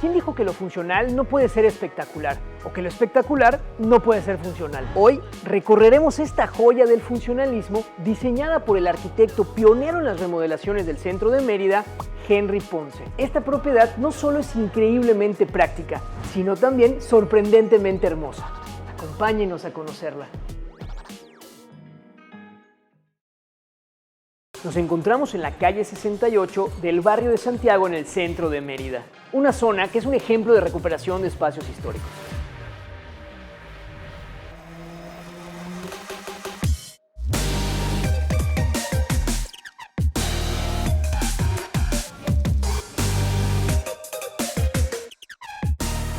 ¿Quién dijo que lo funcional no puede ser espectacular? O que lo espectacular no puede ser funcional. Hoy recorreremos esta joya del funcionalismo diseñada por el arquitecto pionero en las remodelaciones del centro de Mérida, Henry Ponce. Esta propiedad no solo es increíblemente práctica, sino también sorprendentemente hermosa. Acompáñenos a conocerla. Nos encontramos en la calle 68 del barrio de Santiago, en el centro de Mérida. Una zona que es un ejemplo de recuperación de espacios históricos.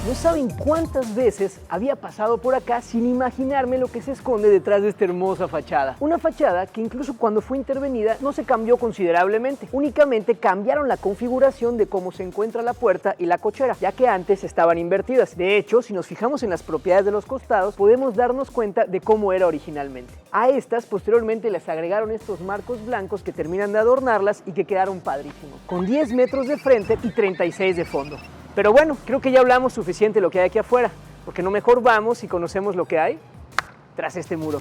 No saben cuántas veces había pasado por acá sin imaginarme lo que se esconde detrás de esta hermosa fachada. Una fachada que incluso cuando fue intervenida no se cambió considerablemente. Únicamente cambiaron la configuración de cómo se encuentra la puerta y la cochera, ya que antes estaban invertidas. De hecho, si nos fijamos en las propiedades de los costados, podemos darnos cuenta de cómo era originalmente. A estas posteriormente les agregaron estos marcos blancos que terminan de adornarlas y que quedaron padrísimos, con 10 metros de frente y 36 de fondo. Pero bueno, creo que ya hablamos suficiente de lo que hay aquí afuera, porque no mejor vamos y conocemos lo que hay tras este muro.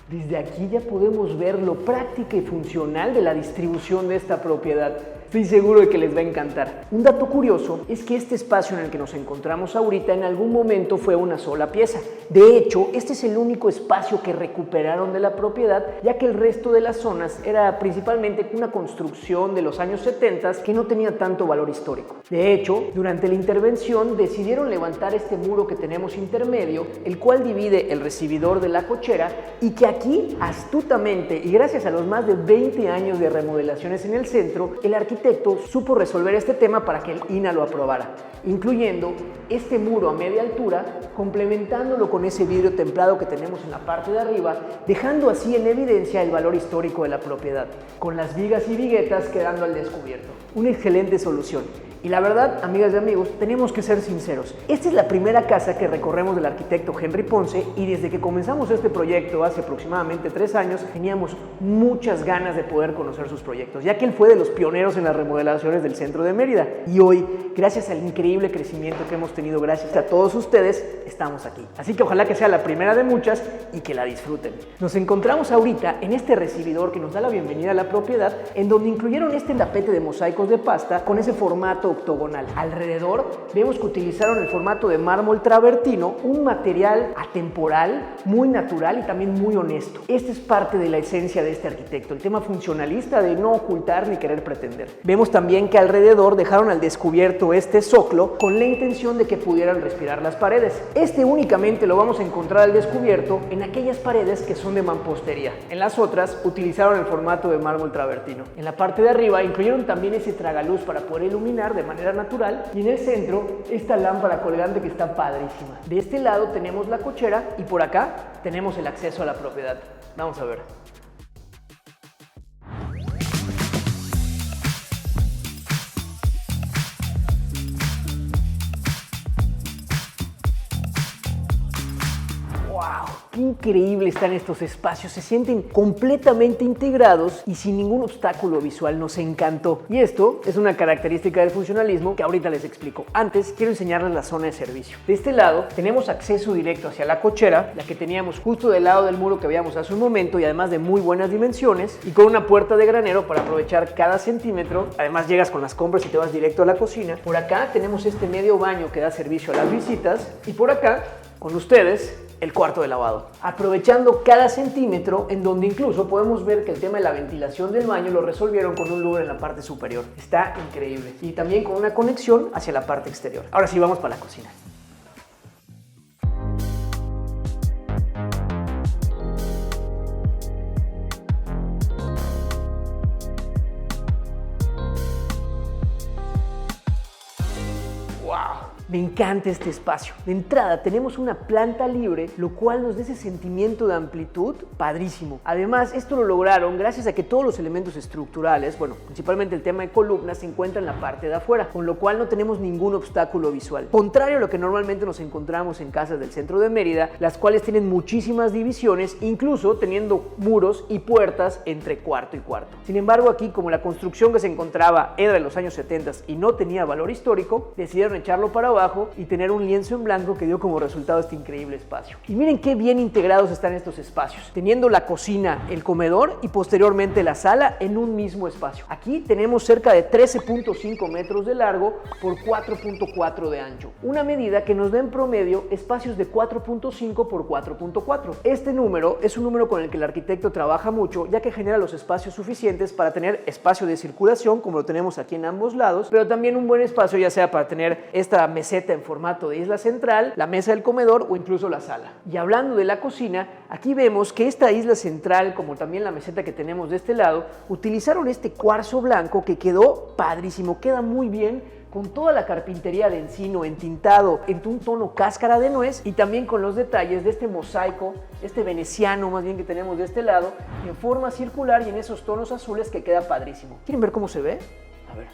Desde aquí ya podemos ver lo práctica y funcional de la distribución de esta propiedad. Estoy seguro de que les va a encantar. Un dato curioso es que este espacio en el que nos encontramos ahorita en algún momento fue una sola pieza. De hecho, este es el único espacio que recuperaron de la propiedad, ya que el resto de las zonas era principalmente una construcción de los años 70 que no tenía tanto valor histórico. De hecho, durante la intervención decidieron levantar este muro que tenemos intermedio, el cual divide el recibidor de la cochera, y que aquí, astutamente y gracias a los más de 20 años de remodelaciones en el centro, el arquitecto supo resolver este tema para que el INAH lo aprobara, incluyendo este muro a media altura, complementándolo con ese vidrio templado que tenemos en la parte de arriba, dejando así en evidencia el valor histórico de la propiedad, con las vigas y viguetas quedando al descubierto. Una excelente solución. Y la verdad, amigas y amigos, tenemos que ser sinceros. Esta es la primera casa que recorremos del arquitecto Henry Ponce, y desde que comenzamos este proyecto hace aproximadamente 3 años, teníamos muchas ganas de poder conocer sus proyectos, ya que él fue de los pioneros en las remodelaciones del centro de Mérida. Y hoy, gracias al increíble crecimiento que hemos tenido gracias a todos ustedes, estamos aquí. Así que ojalá que sea la primera de muchas y que la disfruten. Nos encontramos ahorita en este recibidor que nos da la bienvenida a la propiedad, en donde incluyeron este tapete de mosaicos de pasta con ese formato octogonal. Alrededor vemos que utilizaron el formato de mármol travertino, un material atemporal, muy natural y también muy honesto. Esta es parte de la esencia de este arquitecto, el tema funcionalista de no ocultar ni querer pretender. Vemos también que alrededor dejaron al descubierto este zoclo con la intención de que pudieran respirar las paredes. Este únicamente lo vamos a encontrar al descubierto en aquellas paredes que son de mampostería. En las otras utilizaron el formato de mármol travertino. En la parte de arriba incluyeron también ese tragaluz para poder iluminar de manera natural, y en el centro esta lámpara colgante que está padrísima. De este lado tenemos la cochera y por acá tenemos el acceso a la propiedad. Vamos a ver. Qué increíble están estos espacios, se sienten completamente integrados y sin ningún obstáculo visual. Nos encantó. Y esto es una característica del funcionalismo que ahorita les explico. Antes quiero enseñarles la zona de servicio. De este lado tenemos acceso directo hacia la cochera, la que teníamos justo del lado del muro que veíamos hace un momento, y además de muy buenas dimensiones, y con una puerta de granero para aprovechar cada centímetro. Además llegas con las compras y te vas directo a la cocina. Por acá tenemos este medio baño que da servicio a las visitas, y por acá, con ustedes, el cuarto de lavado, aprovechando cada centímetro, en donde incluso podemos ver que el tema de la ventilación del baño lo resolvieron con un louvre en la parte superior. Está increíble. Y también con una conexión hacia la parte exterior. Ahora sí, vamos para la cocina. Me encanta este espacio. De entrada tenemos una planta libre, lo cual nos da ese sentimiento de amplitud padrísimo. Además, esto lo lograron gracias a que todos los elementos estructurales, bueno, principalmente el tema de columnas, se encuentran en la parte de afuera, con lo cual no tenemos ningún obstáculo visual. Contrario a lo que normalmente nos encontramos en casas del centro de Mérida, las cuales tienen muchísimas divisiones, incluso teniendo muros y puertas entre cuarto y cuarto. Sin embargo, aquí, como la construcción que se encontraba era de los años 70 y no tenía valor histórico, decidieron echarlo para abajo y tener un lienzo en blanco que dio como resultado este increíble espacio. Y miren qué bien integrados están estos espacios, teniendo la cocina, el comedor y posteriormente la sala en un mismo espacio. Aquí tenemos cerca de 13.5 metros de largo por 4.4 de ancho, una medida que nos da en promedio espacios de 4.5 por 4.4. Este número es un número con el que el arquitecto trabaja mucho, ya que genera los espacios suficientes para tener espacio de circulación, como lo tenemos aquí en ambos lados, pero también un buen espacio ya sea para tener esta meseta en formato de isla central, la mesa del comedor o incluso la sala. Y hablando de la cocina, aquí vemos que esta isla central, como también la meseta que tenemos de este lado, utilizaron este cuarzo blanco que quedó padrísimo, queda muy bien con toda la carpintería de encino entintado en un tono cáscara de nuez y también con los detalles de este mosaico, este veneciano más bien que tenemos de este lado, en forma circular y en esos tonos azules que queda padrísimo. ¿Quieren ver cómo se ve? A ver.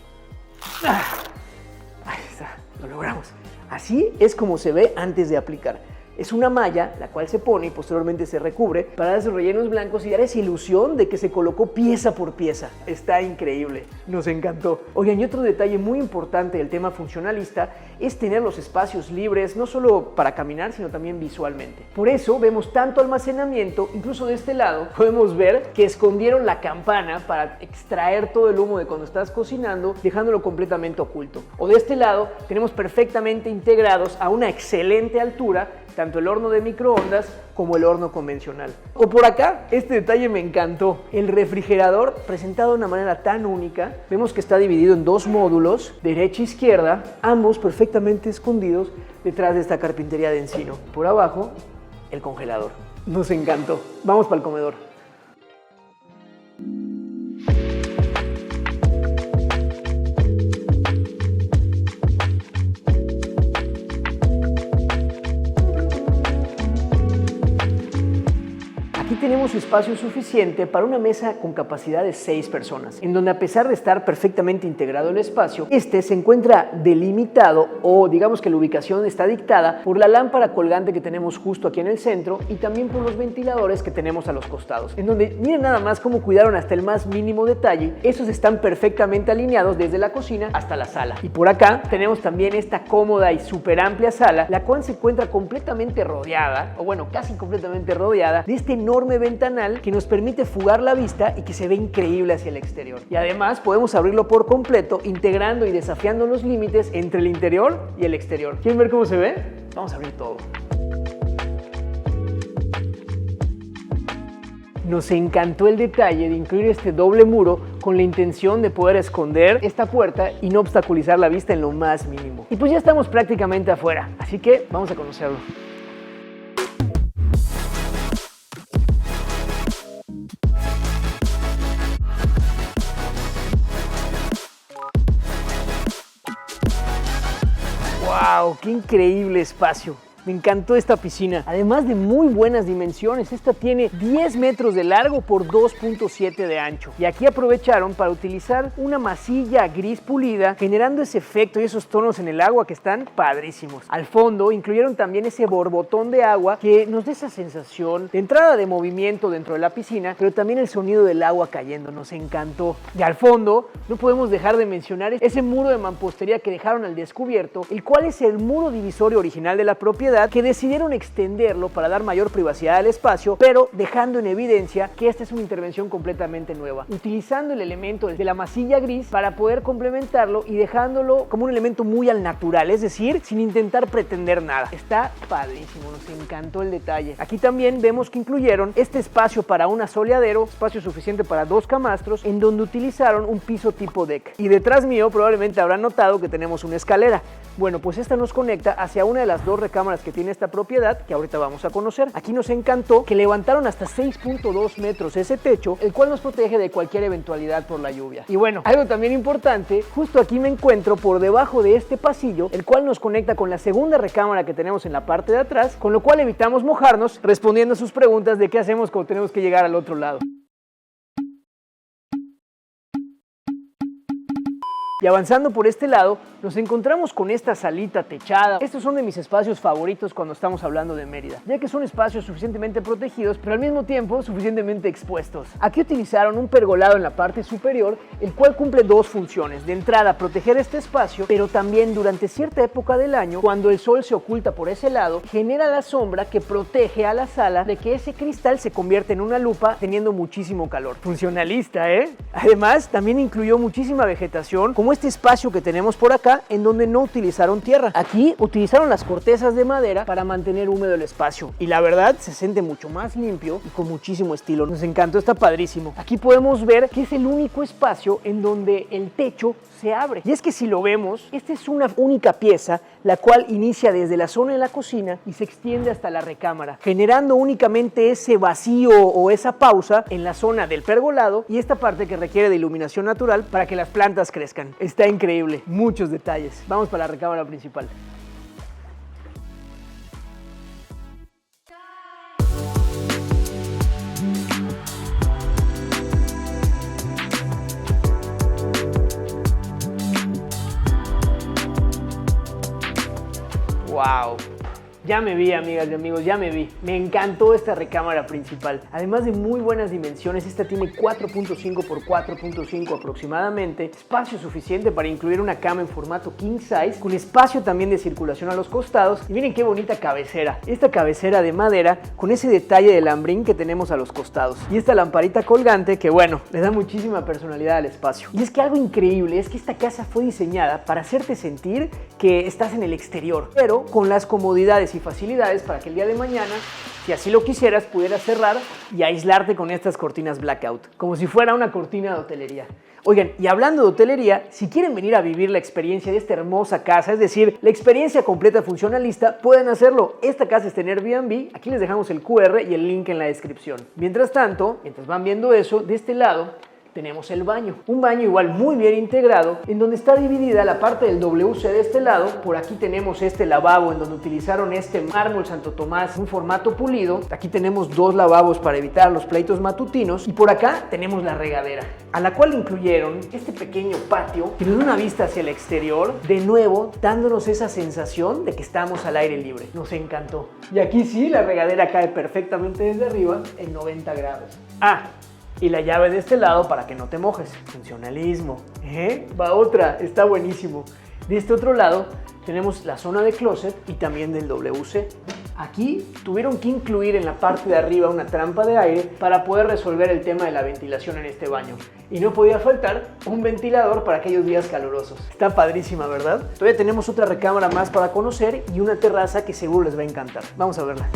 Ahí está, lo logramos. Así es como se ve antes de aplicar. Es una malla, la cual se pone y posteriormente se recubre para dar esos rellenos blancos y dar esa ilusión de que se colocó pieza por pieza. Está increíble, nos encantó. Oigan, y otro detalle muy importante del tema funcionalista es tener los espacios libres, no solo para caminar, sino también visualmente. Por eso vemos tanto almacenamiento, incluso de este lado podemos ver que escondieron la campana para extraer todo el humo de cuando estás cocinando, dejándolo completamente oculto. O de este lado tenemos perfectamente integrados a una excelente altura tanto el horno de microondas como el horno convencional. O por acá, este detalle me encantó. El refrigerador presentado de una manera tan única. Vemos que está dividido en dos módulos, derecha e izquierda, ambos perfectamente escondidos detrás de esta carpintería de encino. Por abajo, el congelador. Nos encantó. Vamos para el comedor. Tenemos espacio suficiente para una mesa con capacidad de 6 personas, en donde a pesar de estar perfectamente integrado el espacio, este se encuentra delimitado o digamos que la ubicación está dictada por la lámpara colgante que tenemos justo aquí en el centro y también por los ventiladores que tenemos a los costados, en donde miren nada más cómo cuidaron hasta el más mínimo detalle. Esos están perfectamente alineados desde la cocina hasta la sala. Y por acá tenemos también esta cómoda y súper amplia sala, la cual se encuentra completamente rodeada, o bueno, casi completamente rodeada de este enorme ventanal que nos permite fugar la vista y que se ve increíble hacia el exterior. Y además podemos abrirlo por completo, integrando y desafiando los límites entre el interior y el exterior. ¿Quieren ver cómo se ve? Vamos a abrir todo. Nos encantó el detalle de incluir este doble muro con la intención de poder esconder esta puerta y no obstaculizar la vista en lo más mínimo. Y pues ya estamos prácticamente afuera, así que vamos a conocerlo. ¡Wow! ¡Qué increíble espacio! Me encantó esta piscina, además de muy buenas dimensiones. Esta tiene 10 metros de largo por 2.7 de ancho. Y aquí aprovecharon para utilizar una masilla gris pulida, generando ese efecto y esos tonos en el agua que están padrísimos. Al fondo incluyeron también ese borbotón de agua que nos da esa sensación de entrada de movimiento dentro de la piscina, pero también el sonido del agua cayendo. Nos encantó. Y al fondo no podemos dejar de mencionar ese muro de mampostería que dejaron al descubierto, el cual es el muro divisorio original de la propiedad, que decidieron extenderlo para dar mayor privacidad al espacio, pero dejando en evidencia que esta es una intervención completamente nueva, utilizando el elemento de la masilla gris para poder complementarlo y dejándolo como un elemento muy al natural, es decir, sin intentar pretender nada. Está padrísimo, nos encantó el detalle. Aquí también vemos que incluyeron este espacio para un asoleadero, espacio suficiente para 2 camastros, en donde utilizaron un piso tipo deck. Y detrás mío probablemente habrán notado que tenemos una escalera. Bueno, pues esta nos conecta hacia una de las 2 recámaras ventajas que tiene esta propiedad que ahorita vamos a conocer. Aquí nos encantó que levantaron hasta 6.2 metros ese techo, el cual nos protege de cualquier eventualidad por la lluvia. Y bueno, algo también importante, justo aquí me encuentro por debajo de este pasillo, el cual nos conecta con la segunda recámara que tenemos en la parte de atrás, con lo cual evitamos mojarnos respondiendo a sus preguntas de qué hacemos cuando tenemos que llegar al otro lado. Y avanzando por este lado, nos encontramos con esta salita techada. Estos son de mis espacios favoritos cuando estamos hablando de Mérida, ya que son espacios suficientemente protegidos, pero al mismo tiempo suficientemente expuestos. Aquí utilizaron un pergolado en la parte superior, el cual cumple dos funciones. De entrada, proteger este espacio, pero también durante cierta época del año, cuando el sol se oculta por ese lado, genera la sombra que protege a la sala de que ese cristal se convierta en una lupa teniendo muchísimo calor. Funcionalista, ¿eh? Además, también incluyó muchísima vegetación, como este espacio que tenemos por acá, en donde no utilizaron tierra. Aquí utilizaron las cortezas de madera para mantener húmedo el espacio, y la verdad se siente mucho más limpio y con muchísimo estilo. Nos encantó, está padrísimo. Aquí podemos ver que es el único espacio en donde el techo se abre. Y es que si lo vemos, esta es una única pieza, la cual inicia desde la zona de la cocina y se extiende hasta la recámara, generando únicamente ese vacío o esa pausa en la zona del pergolado y esta parte que requiere de iluminación natural para que las plantas crezcan. Está increíble, muchos detalles. Vamos para la recámara principal. ¡Wow! Ya me vi, amigas y amigos, ya me vi. Me encantó esta recámara principal. Además de muy buenas dimensiones, esta tiene 4.5 por 4.5 aproximadamente. Espacio suficiente para incluir una cama en formato king size, con espacio también de circulación a los costados. Y miren qué bonita cabecera. Esta cabecera de madera con ese detalle de lambrín que tenemos a los costados. Y esta lamparita colgante que, bueno, le da muchísima personalidad al espacio. Y es que algo increíble es que esta casa fue diseñada para hacerte sentir que estás en el exterior, pero con las comodidades y facilidades para que el día de mañana, si así lo quisieras, pudieras cerrar y aislarte con estas cortinas blackout, como si fuera una cortina de hotelería. Oigan, y hablando de hotelería, si quieren venir a vivir la experiencia de esta hermosa casa, es decir, la experiencia completa funcionalista, pueden hacerlo. Esta casa está en Airbnb, aquí les dejamos el QR y el link en la descripción. Mientras tanto, mientras van viendo eso, de este lado tenemos el baño. Un baño igual muy bien integrado, en donde está dividida la parte del WC de este lado. Por aquí tenemos este lavabo en donde utilizaron este mármol Santo Tomás, un formato pulido. Aquí tenemos dos lavabos para evitar los pleitos matutinos. Y por acá tenemos la regadera, a la cual incluyeron este pequeño patio que nos da una vista hacia el exterior, de nuevo dándonos esa sensación de que estamos al aire libre. Nos encantó. Y aquí sí, la regadera cae perfectamente desde arriba en 90 grados. Y la llave de este lado para que no te mojes. Funcionalismo. Va otra, está buenísimo. De este otro lado tenemos la zona de closet y también del WC. Aquí tuvieron que incluir en la parte de arriba una trampa de aire para poder resolver el tema de la ventilación en este baño. Y no podía faltar un ventilador para aquellos días calurosos. Está padrísima, ¿verdad? Todavía tenemos otra recámara más para conocer y una terraza que seguro les va a encantar. Vamos a verla.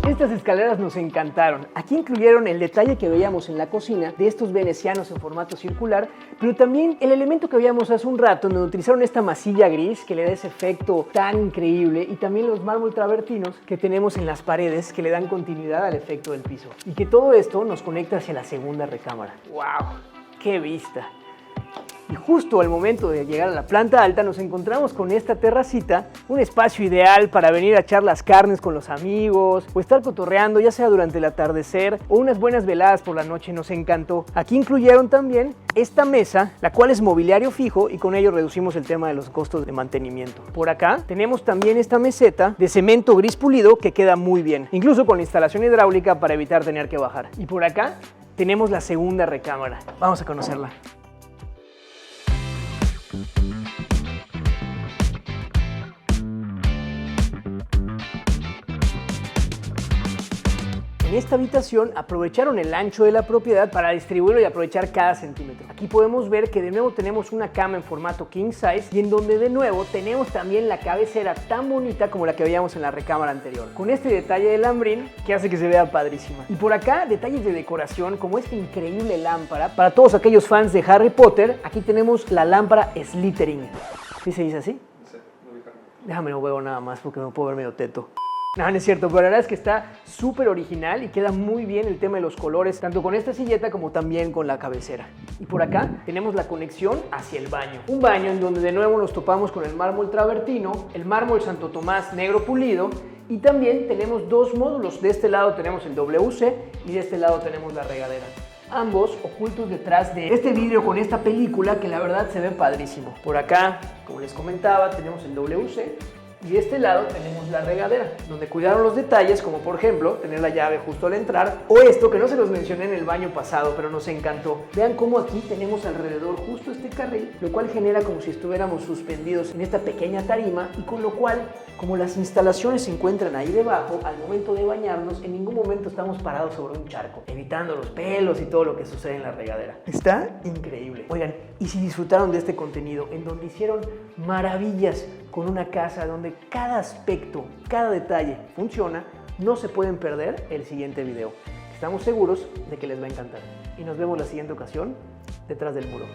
Estas escaleras nos encantaron. Aquí incluyeron el detalle que veíamos en la cocina de estos venecianos en formato circular, pero también el elemento que veíamos hace un rato, donde utilizaron esta masilla gris que le da ese efecto tan increíble, y también los mármol travertinos que tenemos en las paredes que le dan continuidad al efecto del piso. Y que todo esto nos conecta hacia la segunda recámara. ¡Wow! ¡Qué vista! Y justo al momento de llegar a la planta alta nos encontramos con esta terracita, un espacio ideal para venir a echar las carnes con los amigos o estar cotorreando, ya sea durante el atardecer o unas buenas veladas por la noche. Nos encantó. Aquí incluyeron también esta mesa, la cual es mobiliario fijo, y con ello reducimos el tema de los costos de mantenimiento. Por acá tenemos también esta meseta de cemento gris pulido que queda muy bien, incluso con la instalación hidráulica para evitar tener que bajar. Y por acá tenemos la segunda recámara. Vamos a conocerla. En esta habitación aprovecharon el ancho de la propiedad para distribuirlo y aprovechar cada centímetro. Aquí Aquí podemos ver que de nuevo tenemos una cama en formato king size y en donde de nuevo tenemos también la cabecera tan bonita como la que veíamos en la recámara anterior, con este detalle de lambrín que hace que se vea padrísima. Y por acá detalles de decoración como esta increíble lámpara. Para todos aquellos fans de Harry Potter, aquí tenemos la lámpara Slytherin. ¿Sí se dice así? No sé, no vi Harry Potter. Déjame lo veo nada más porque me puedo ver medio teto. No, no es cierto, pero la verdad es que está súper original y queda muy bien el tema de los colores, tanto con esta silleta como también con la cabecera. Y por acá tenemos la conexión hacia el baño. Un baño en donde de nuevo nos topamos con el mármol travertino, el mármol Santo Tomás negro pulido y también tenemos dos módulos. De este lado tenemos el WC y de este lado tenemos la regadera. Ambos ocultos detrás de este vidrio con esta película que la verdad se ve padrísimo. Por acá, como les comentaba, tenemos el WC. Y de este lado tenemos la regadera, donde cuidaron los detalles, como por ejemplo, tener la llave justo al entrar, o esto que no se los mencioné en el baño pasado, pero nos encantó. Vean cómo aquí tenemos alrededor justo este carril, lo cual genera como si estuviéramos suspendidos en esta pequeña tarima, y con lo cual, como las instalaciones se encuentran ahí debajo, al momento de bañarnos, en ningún momento estamos parados sobre un charco, evitando los pelos y todo lo que sucede en la regadera. Está increíble. Oigan, y si disfrutaron de este contenido, en donde hicieron maravillas con una casa donde cada aspecto, cada detalle funciona, no se pueden perder el siguiente video. Estamos seguros de que les va a encantar. Y nos vemos la siguiente ocasión detrás del muro.